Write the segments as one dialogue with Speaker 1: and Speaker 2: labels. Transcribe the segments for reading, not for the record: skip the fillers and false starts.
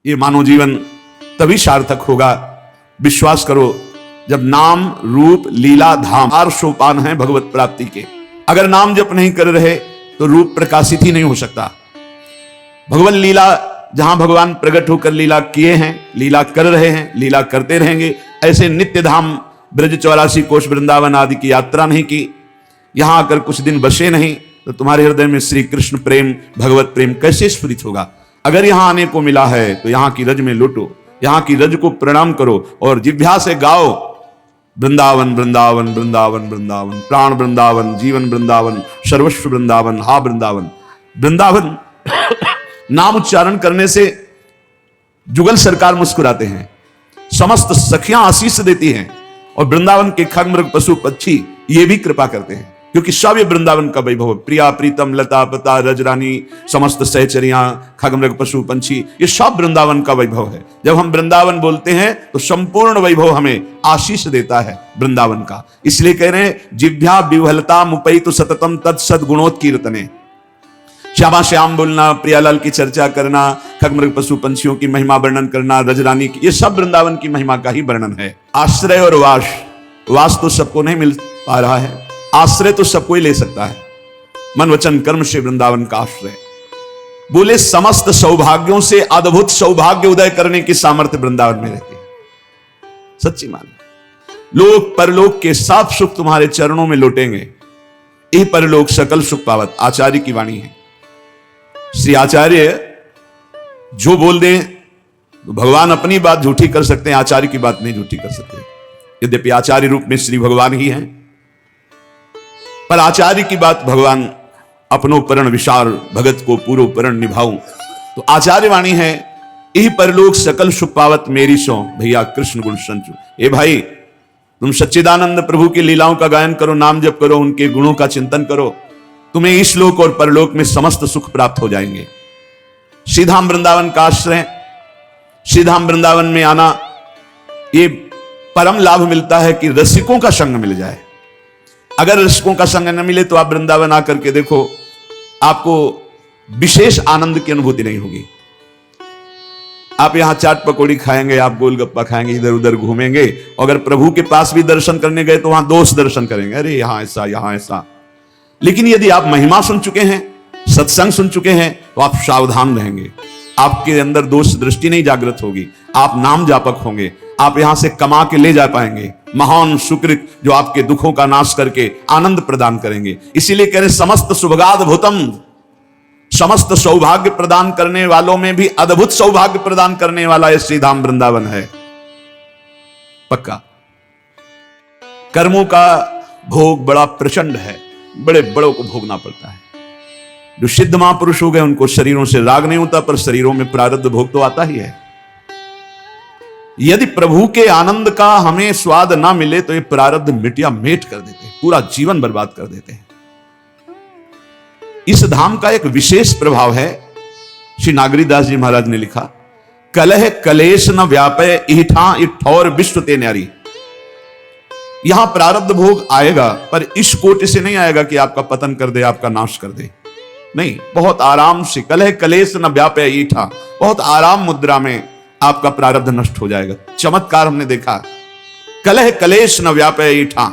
Speaker 1: ये मानव जीवन तभी सार्थक होगा, विश्वास करो, जब नाम रूप लीला धाम 4 सोपान हैं भगवत प्राप्ति के। अगर नाम जप नहीं कर रहे तो रूप प्रकाशित ही नहीं हो सकता। भगवान लीला, जहां भगवान प्रकट होकर लीला किए हैं, लीला कर रहे हैं, लीला करते रहेंगे, ऐसे नित्य धाम ब्रज 84 कोष वृंदावन आदि की यात्रा नहीं की, यहां आकर कुछ दिन बसे नहीं, तो तुम्हारे हृदय में श्री कृष्ण प्रेम, भगवत प्रेम कैसे स्फुरित होगा। अगर यहां आने को मिला है तो यहां की रज में लुटो, यहां की रज को प्रणाम करो और जिह्वा से गाओ, वृंदावन वृंदावन वृंदावन वृंदावन, प्राण वृंदावन, जीवन वृंदावन, सर्वस्व वृंदावन, हा वृंदावन। वृंदावन नाम उच्चारण करने से जुगल सरकार मुस्कुराते हैं, समस्त सखियां आशीष देती हैं, और वृंदावन के खग मृग पशु पक्षी ये भी कृपा करते हैं, क्योंकि सब ये वृंदावन का वैभव। प्रिया प्रीतम लता पता रजरानी, समस्त सहचरियां, खग मृग पशु पंछी, ये सब वृंदावन का वैभव है। जब हम वृंदावन बोलते हैं तो संपूर्ण वैभव हमें आशीष देता है वृंदावन का। इसलिए कह रहे हैं, जिह्वा विह्वलता मुपैतु सततम तत्सद गुणोत्कीर्तने। श्यामा श्याम बोलना, प्रियालाल की चर्चा करना, खग मृग पशु पंछियों की महिमा वर्णन करना, रजरानी की, ये सब वृंदावन की महिमा का ही वर्णन है। आश्रय और वास, वास तो सबको नहीं मिल पा रहा है, आश्रय तो सबको ही ले सकता है। मन वचन कर्म से वृंदावन का आश्रय। बोले समस्त सौभाग्यों से अद्भुत सौभाग्य उदय करने की सामर्थ्य वृंदावन में रहती है। सच्ची मान, लोक परलोक के सब सुख तुम्हारे चरणों में लौटेंगे। यही परलोक सकल सुख पावत, आचार्य की वाणी है। श्री आचार्य जो बोल दें, तो भगवान अपनी बात झूठी कर सकते हैं, आचार्य की बात नहीं झूठी कर सकते। यद्यपि आचार्य रूप में श्री भगवान ही हैं, पर आचार्य की बात भगवान अपनो परण विशार भगत को पूरो परण निभाऊं, तो आचार्य वाणी है, यही परलोक सकल सुख पावत मेरी सो भैया कृष्ण गुण संचु। ए भाई, तुम सच्चिदानंद प्रभु की लीलाओं का गायन करो, नाम जप करो, उनके गुणों का चिंतन करो, तुम्हें इस लोक और परलोक में समस्त सुख प्राप्त हो जाएंगे। श्रीधाम वृंदावन का आश्रय, श्रीधाम वृंदावन में आना, ये परम लाभ मिलता है कि रसिकों का संग मिल जाए। अगर रसिकों का संग न मिले तो आप वृंदावन आकर के देखो, आपको विशेष आनंद की अनुभूति नहीं होगी। आप यहां चाट पकौड़ी खाएंगे, आप गोलगप्पा खाएंगे, इधर उधर घूमेंगे, अगर प्रभु के पास भी दर्शन करने गए तो वहां दोष दर्शन करेंगे, अरे यहां ऐसा यहां ऐसा। लेकिन यदि आप महिमा सुन चुके हैं, सत्संग सुन चुके हैं, तो आप सावधान रहेंगे, आपके अंदर दोष दृष्टि नहीं जागृत होगी, आप नाम जापक होंगे, आप यहां से कमा के ले जा पाएंगे महान सुकृत, जो आपके दुखों का नाश करके आनंद प्रदान करेंगे। इसीलिए कह रहे समस्त सुभगाद भूतम, समस्त सौभाग्य प्रदान करने वालों में भी अद्भुत सौभाग्य प्रदान करने वाला यह श्रीधाम वृंदावन है। पक्का कर्मों का भोग बड़ा प्रचंड है, बड़े बड़ों को भोगना पड़ता है। जो सिद्ध महापुरुष हो गए उनको शरीरों से राग नहीं होता, पर शरीरों में प्रारब्ध भोग तो आता ही है। यदि प्रभु के आनंद का हमें स्वाद ना मिले तो ये प्रारब्ध मिटिया मेट कर देते हैं, पूरा जीवन बर्बाद कर देते हैं। इस धाम का एक विशेष प्रभाव है, श्री नागरीदास जी महाराज ने लिखा, कलह कलेश न व्यापय इठा इठौर विश्व ते न्यारी। यहां प्रारब्ध भोग आएगा, पर इस कोटि से नहीं आएगा कि आपका पतन कर दे, आपका नाश कर दे, नहीं, बहुत आराम से। कलह कलेश न व्यापय ईठा, बहुत आराम मुद्रा में आपका प्रारब्ध नष्ट हो जाएगा। चमत्कार हमने देखा, कलह कलेश न व्यापय ईठा,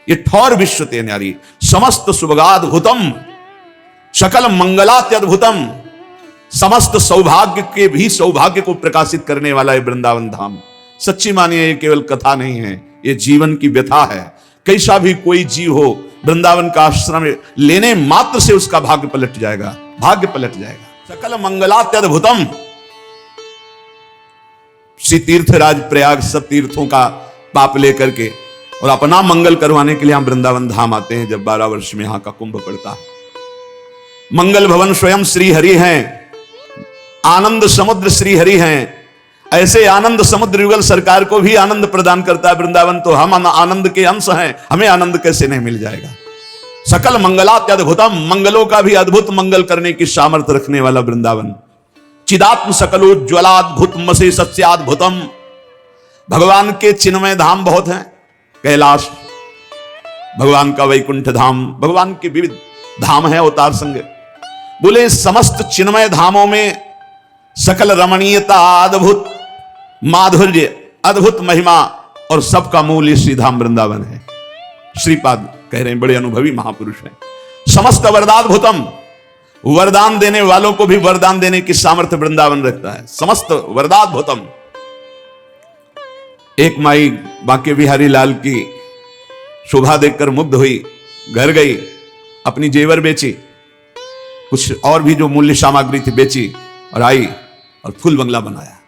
Speaker 1: ये ठौर विश्व ते न्यारी, समस्त सुभगाद्भुतम सकल मंगलात्यद्भुतम, समस्त सौभाग्य के भी सौभाग्य को प्रकाशित करने वाला है वृंदावन धाम। सच्ची मानिए, ये केवल कथा नहीं है, ये जीवन की व्यथा है। कैसा भी कोई जीव हो, वृंदावन का आश्रम लेने मात्र से उसका भाग्य पलट जाएगा, भाग्य पलट जाएगा। सकल मंगलात्यद्भुतम। श्री तीर्थराज प्रयाग सब तीर्थों का पाप लेकर के और अपना मंगल करवाने के लिए हम वृंदावन धाम आते हैं जब 12 वर्ष में यहां का कुंभ पड़ता है। मंगल भवन स्वयं श्री हरि हैं, आनंद समुद्र श्री हरि हैं। ऐसे आनंद समुद्र युगल सरकार को भी आनंद प्रदान करता है वृंदावन, तो हम आनंद के अंश हैं, हमें आनंद कैसे नहीं मिल जाएगा। सकल मंगलात्यद्भुतम, मंगलों का भी अद्भुत मंगल करने की सामर्थ्य रखने वाला वृंदावन। चिदात्म सकलोज्ज्वलाद्भुतम से सत्याद्भुतम। भगवान के चिन्मय धाम बहुत हैं, कैलाश, भगवान का वैकुंठ धाम, भगवान के विविध धाम है अवतार संग। बोले समस्त चिन्मय धामों में सकल रमणीयता, अद्भुत माधुर्य, अद्भुत महिमा और सबका मूल ये श्रीधाम वृंदावन है। श्रीपाद कह रहे हैं, बड़े अनुभवी महापुरुष हैं। समस्त वरदाद्भुतम, वरदान देने वालों को भी वरदान देने की सामर्थ्य वृंदावन रखता है। समस्त वरदाद्भुतम। एक माई बांके बिहारी लाल की शोभा देखकर मुग्ध हुई, घर गई, अपनी जेवर बेची, कुछ और भी जो मूल्य सामग्री थी बेची और आई और फूल बंगला बनाया।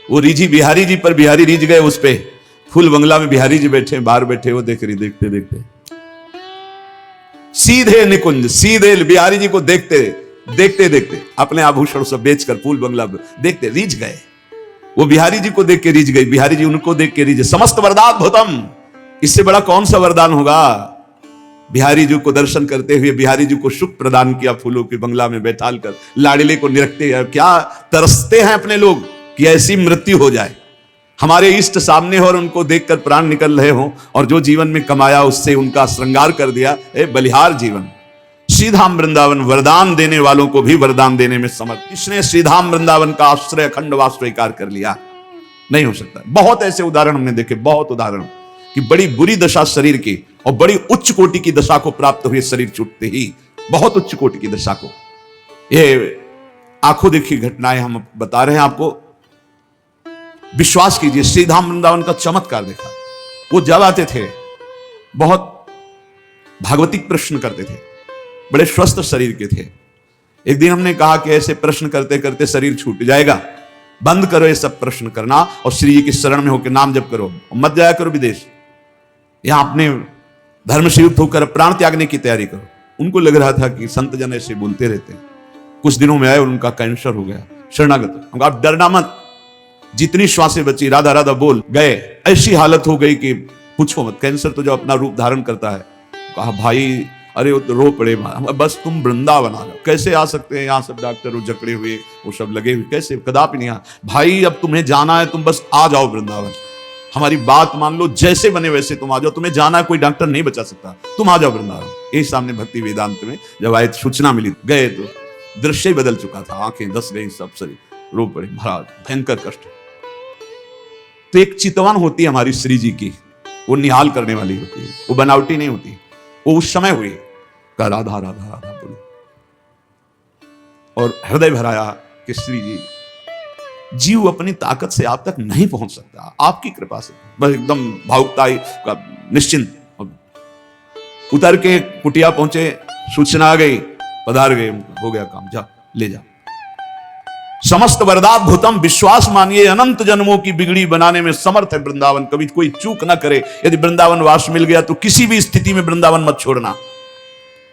Speaker 1: वो रिझी बिहारी जी पर बिहारी रिझ गए, उस पे फूल बंगला में बिहारी जी बैठे, बाहर बैठे, वो देख रही, देखते देखते सीधे निकुंज, सीधे बिहारी जी को देखते देखते अपने आभूषण सब बेचकर फूल बंगला देखते रिझ गए। वो बिहारी जी को देख के रिझ गई, बिहारी जी उनको देख के रिझे। समस्त वरदाद्भुतम, इससे बड़ा कौन सा वरदान होगा। बिहारी जी को दर्शन करते हुए बिहारी जी को सुख प्रदान किया, फूलों के बंगला में बैठाल कर लाडले को निरखते हैं। क्या तरसते हैं अपने लोग कि ऐसी मृत्यु हो जाए, हमारे इष्ट सामने हो और उनको देखकर प्राण निकल रहे हो, और जो जीवन में कमाया उससे उनका श्रृंगार कर दिया। बलिहार जीवन। श्रीधाम वृंदावन वरदान देने वालों को भी वरदान देने में समर्थ। इसने श्रीधाम वृंदावन का आश्रय अखंडवास स्वीकार कर लिया, नहीं हो सकता। बहुत ऐसे उदाहरण हमने देखे, बहुत उदाहरण कि बड़ी बुरी दशा शरीर की और बड़ी उच्च कोटि की दशा को प्राप्त हुए शरीर छूटते ही, बहुत उच्च कोटि की दशा को। ये आंखों देखी घटनाएं हम बता रहे हैं आपको। विश्वास कीजिए, श्रीधाम वृंदावन का चमत्कार देखा। वो जब आते थे बहुत भागवतिक प्रश्न करते थे, बड़े स्वस्थ शरीर के थे। एक दिन हमने कहा कि ऐसे प्रश्न करते करते शरीर छूट जाएगा, बंद करो ये सब प्रश्न करना और श्री जी की शरण में होकर नाम जप करो, मत जाया करो विदेश, यहां अपने धर्म से युक्त होकर प्राण त्यागने की तैयारी करो। उनको लग रहा था कि संत जन ऐसे बोलते रहते हैं। कुछ दिनों में आए और उनका कैंसर हो गया, शरणागत। हमको आप डरना मत, जितनी श्वासें बची राधा राधा बोल गए। ऐसी हालत हो गई कि पूछो मत, कैंसर तो जो अपना रूप धारण करता है। कहा भाई, अरे वो तो रो पड़े, बस तुम वृंदावन आ जाओ। कैसे आ सकते हैं, यहाँ सब डॉक्टर वो जकड़े हुए, वो सब लगे हुए, कैसे, कदापि नहीं आ। भाई अब तुम्हें जाना है, तुम बस आ जाओ वृंदावन, हमारी बात मान लो, जैसे बने वैसे तुम आ जाओ, तुम्हें जाना है, कोई डॉक्टर नहीं बचा सकता, तुम आ जाओ वृंदावन। ये सामने भक्ति वेदांत में जब आए सूचना मिली, गए तो दृश्य बदल चुका था, आंखें धस गई, सब शरीर रो पड़े, महाराज भयंकर कष्ट। तो एक चितवन होती है हमारी श्री जी की, वो निहाल करने वाली होती है, वो बनावटी नहीं होती। वो उस समय हुई का राधा राधा राधा बोलो और हृदय भराया कि श्री जी, जीव अपनी ताकत से आप तक नहीं पहुंच सकता, आपकी कृपा से। बस एकदम भावुकता का निश्चिंत उतर के कुटिया पहुंचे, सूचना आ गई, पधार गए, हो गया काम, जा ले जा। समस्त वरदाद्भुतम, विश्वास मानिए, अनंत जन्मों की बिगड़ी बनाने में समर्थ है वृंदावन। कभी कोई चूक ना करे। यदि वृंदावन वास मिल गया तो किसी भी स्थिति में वृंदावन मत छोड़ना।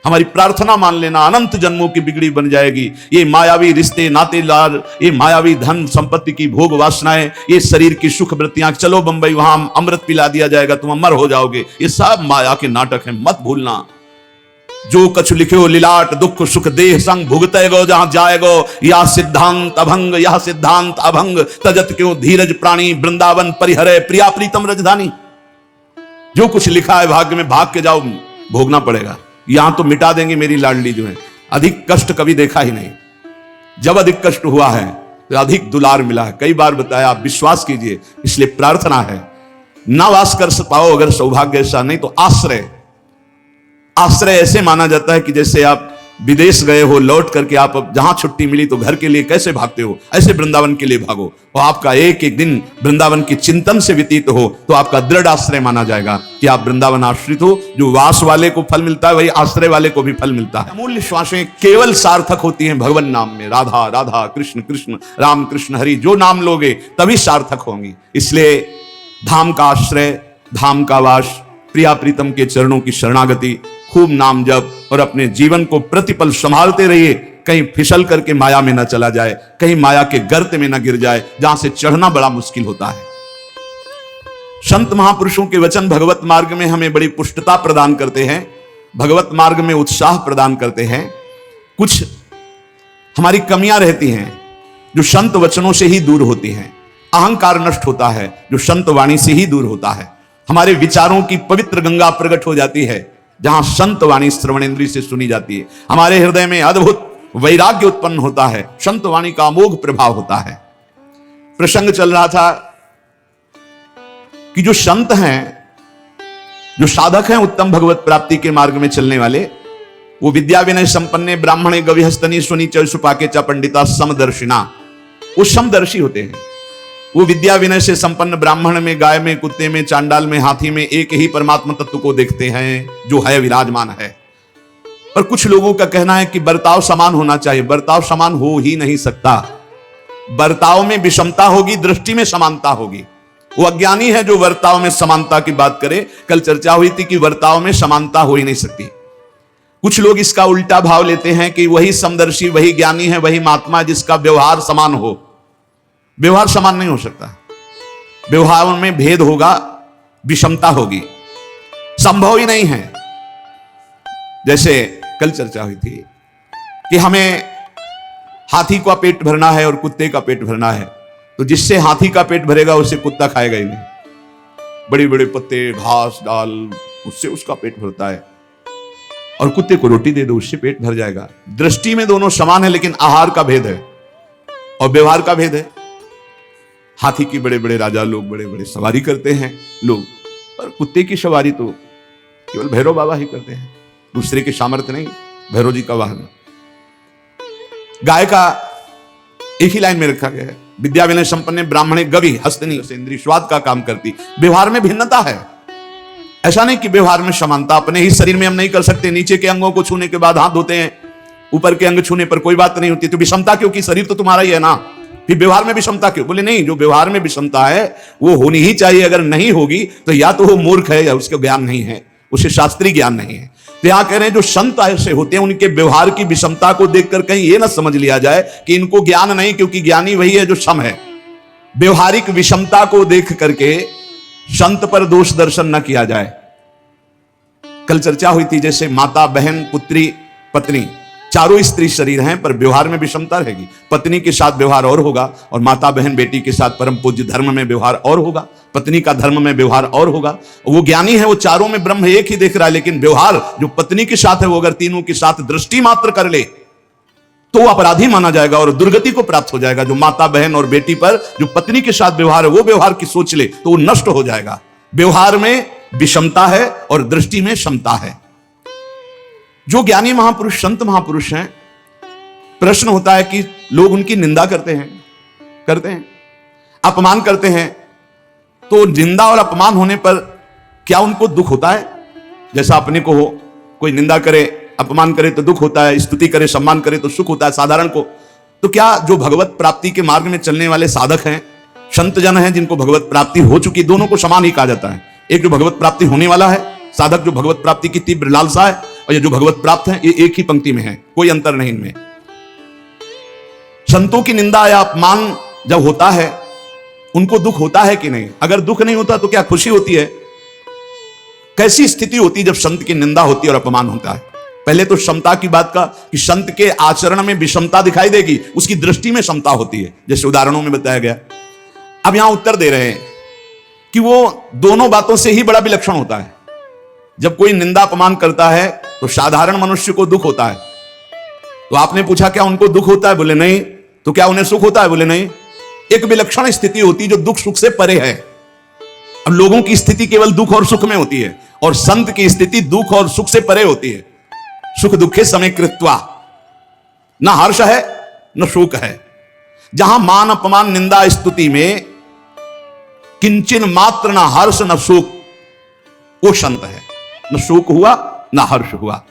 Speaker 1: हमारी प्रार्थना मान लेना, अनंत जन्मों की बिगड़ी बन जाएगी। ये मायावी रिश्ते नाते लाल, ये मायावी धन संपत्ति की भोग वासनाएं, ये शरीर की सुख वृत्तियां, चलो बंबई वहां अमृत पिला दिया जाएगा, तुम अमर हो जाओगे, ये सब माया के नाटक हैं, मत भूलना। जो कछु लिखे हो लिलाट, दुख सुख देह संग भुगते गो, जहां जाएगो या सिद्धांत अभंग, यह सिद्धांत अभंग, तजत क्यों धीरज प्राणी, वृंदावन परिहरे प्रिया प्रीतम रजधानी। जो कुछ लिखा है भाग्य में, भाग के जाओ, भोगना पड़ेगा। यहां तो मिटा देंगे मेरी लाडली जो है। अधिक कष्ट कभी देखा ही नहीं। जब अधिक कष्ट हुआ है तो अधिक दुलार मिला है। कई बार बताया, आप विश्वास कीजिए। इसलिए प्रार्थना है, ना वास कर पाओ अगर सौभाग्य ऐसा, नहीं तो आश्रय। आश्रय ऐसे माना जाता है कि जैसे आप विदेश गए हो, लौट करके आप जहां छुट्टी मिली तो घर के लिए कैसे भागते हो, ऐसे वृंदावन के लिए भागो। और आपका एक एक दिन वृंदावन की चिंतन से व्यतीत हो तो आपका दृढ़ आश्रय माना जाएगा कि आप वृंदावन आश्रित हो। जो वास वाले को फल मिलता है वही आश्रय वाले को भी फल मिलता है। अमूल्य श्वासें केवल सार्थक होती हैं भगवान नाम में। राधा राधा, कृष्ण कृष्ण, राम कृष्ण हरि, जो नाम लोगे तभी सार्थक होंगी। इसलिए धाम का आश्रय, धाम का वास, प्रिया प्रीतम के चरणों की शरणागति, खूब नाम जप और अपने जीवन को प्रतिपल संभालते रहिए। कहीं फिसल करके माया में न चला जाए, कहीं माया के गर्त में न गिर जाए जहां से चढ़ना बड़ा मुश्किल होता है। संत महापुरुषों के वचन भगवत मार्ग में हमें बड़ी पुष्टता प्रदान करते हैं, भगवत मार्ग में उत्साह प्रदान करते हैं। कुछ हमारी कमियां रहती हैं जो संत वचनों से ही दूर होती हैं। अहंकार नष्ट होता है जो संत वाणी से ही दूर होता है। हमारे विचारों की पवित्र गंगा प्रकट हो जाती है जहां संत वाणी श्रवणेंद्रिय से सुनी जाती है। हमारे हृदय में अद्भुत वैराग्य उत्पन्न होता है, संत वाणी का अमोघ प्रभाव होता है। प्रसंग चल रहा था कि जो संत हैं, जो साधक हैं उत्तम भगवत प्राप्ति के मार्ग में चलने वाले, वो विद्या विनय संपन्ने ब्राह्मणे गविहस्तनी सुनी चुपाके चा पंडिता समदर्शिना, वो समदर्शी होते हैं। वो विद्या विनय से संपन्न ब्राह्मण में, गाय में, कुत्ते में, चांडाल में, हाथी में एक ही परमात्मा तत्व को देखते हैं जो है, विराजमान है। पर कुछ लोगों का कहना है कि बर्ताव समान होना चाहिए। बर्ताव समान हो ही नहीं सकता। बर्ताव में विषमता होगी, दृष्टि में समानता होगी। वो अज्ञानी है जो बर्ताव में समानता की बात करे। कल चर्चा हुई थी कि बर्ताव में समानता हो ही नहीं सकती। कुछ लोग इसका उल्टा भाव लेते हैं कि वही समदर्शी, वही ज्ञानी है, वही महात्मा जिसका व्यवहार समान हो। व्यवहार समान नहीं हो सकता। व्यवहार में भेद होगा, विषमता होगी, संभव ही नहीं है। जैसे कल चर्चा हुई थी कि हमें हाथी का पेट भरना है और कुत्ते का पेट भरना है, तो जिससे हाथी का पेट भरेगा उससे कुत्ता खाएगा ही नहीं। बड़े बड़े पत्ते, घास डाल, उससे उसका पेट भरता है। और कुत्ते को रोटी दे दो, उससे पेट भर जाएगा। दृष्टि में दोनों समान है, लेकिन आहार का भेद है और व्यवहार का भेद है। हाथी की बड़े बड़े राजा लोग बड़े बड़े सवारी करते हैं लोग, और कुत्ते की सवारी तो केवल भैरव बाबा ही करते हैं। दूसरे के सामर्थ्य नहीं, भैरव जी का वाहन। गाय का एक ही लाइन में रखा गया है, विद्या विनय संपन्न ब्राह्मणे गवि हस्तनी, इंद्रिय स्वाद का काम करती। व्यवहार में भिन्नता है। ऐसा नहीं कि व्यवहार में समानता। अपने ही शरीर में हम नहीं कर सकते। नीचे के अंगों को छूने के बाद हाथ धोते हैं, ऊपर के अंग छूने पर कोई बात नहीं होती। तो विषमता क्यों? कि शरीर तो तुम्हारा ही है ना, फिर व्यवहार में विषमता क्यों? बोले नहीं, जो व्यवहार में विषमता है वो होनी ही चाहिए। अगर नहीं होगी तो या तो वो मूर्ख है या उसके ज्ञान नहीं है, उसे शास्त्रीय ज्ञान नहीं है। तो यहां कह रहे हैं जो संत ऐसे होते हैं उनके व्यवहार की विषमता को देखकर कहीं ये ना समझ लिया जाए कि इनको ज्ञान नहीं, क्योंकि ज्ञानी वही है जो सम है। व्यवहारिक विषमता को देख करके संत पर दोष दर्शन न किया जाए। कल चर्चा हुई थी जैसे माता, बहन, पुत्री, पत्नी, चारों स्त्री शरीर हैं, पर व्यवहार में विषमता रहेगी। पत्नी के साथ व्यवहार और होगा, और माता, बहन, बेटी के साथ परम पूज्य धर्म में व्यवहार और होगा, पत्नी का धर्म में व्यवहार और होगा। वो ज्ञानी है, वो चारों में ब्रह्म एक ही देख रहा है, लेकिन व्यवहार जो पत्नी के साथ है वो अगर तीनों के साथ दृष्टि मात्र कर ले तो वो अपराधी माना जाएगा और दुर्गति को प्राप्त हो जाएगा। जो माता, बहन और बेटी पर जो पत्नी के साथ व्यवहार है वो व्यवहार की सोच ले तो वो नष्ट हो जाएगा। व्यवहार में विषमता है और दृष्टि में समता है। जो ज्ञानी महापुरुष, संत महापुरुष हैं, प्रश्न होता है कि लोग उनकी निंदा करते हैं, अपमान करते हैं, तो निंदा और अपमान होने पर क्या उनको दुख होता है? जैसा अपने को हो, कोई निंदा करे, अपमान करे तो दुख होता है, स्तुति करे, सम्मान करे तो सुख होता है साधारण को। तो क्या जो भगवत प्राप्ति के मार्ग में चलने वाले साधक हैं, संत जन हैं, जिनको भगवत प्राप्ति हो चुकी, दोनों को समान ही कहा जाता है। एक जो भगवत प्राप्ति होने वाला है साधक, जो भगवत प्राप्ति की तीव्र लालसा है, और ये जो भगवत प्राप्त है, ये एक ही पंक्ति में है, कोई अंतर नहीं इनमें। संतों की निंदा या अपमान जब होता है उनको दुख होता है कि नहीं? अगर दुख नहीं होता तो क्या खुशी होती है? कैसी स्थिति होती है जब संत की निंदा होती है और अपमान होता है? पहले तो समता की बात का कि संत के आचरण में विषमता दिखाई देगी, उसकी दृष्टि में समता होती है, जैसे उदाहरणों में बताया गया। अब यहां उत्तर दे रहे हैं कि वो दोनों बातों से ही बड़ा विलक्षण होता है। जब कोई निंदा अपमान करता है तो साधारण मनुष्य को दुख होता है। तो आपने पूछा क्या उनको दुख होता है? बोले नहीं। तो क्या उन्हें सुख होता है? बोले नहीं। एक विलक्षण स्थिति होती है जो दुख सुख से परे है। अब लोगों की स्थिति केवल दुख और सुख में होती है, और संत की स्थिति दुख और सुख से परे होती है। सुख दुखे समय कृत्वा, न हर्ष है न शोक है। जहां मान, अपमान, निंदा, स्तुति में किंचन मात्र न हर्ष न शोक, वो संत है। न शोक हुआ न हर्ष हुआ।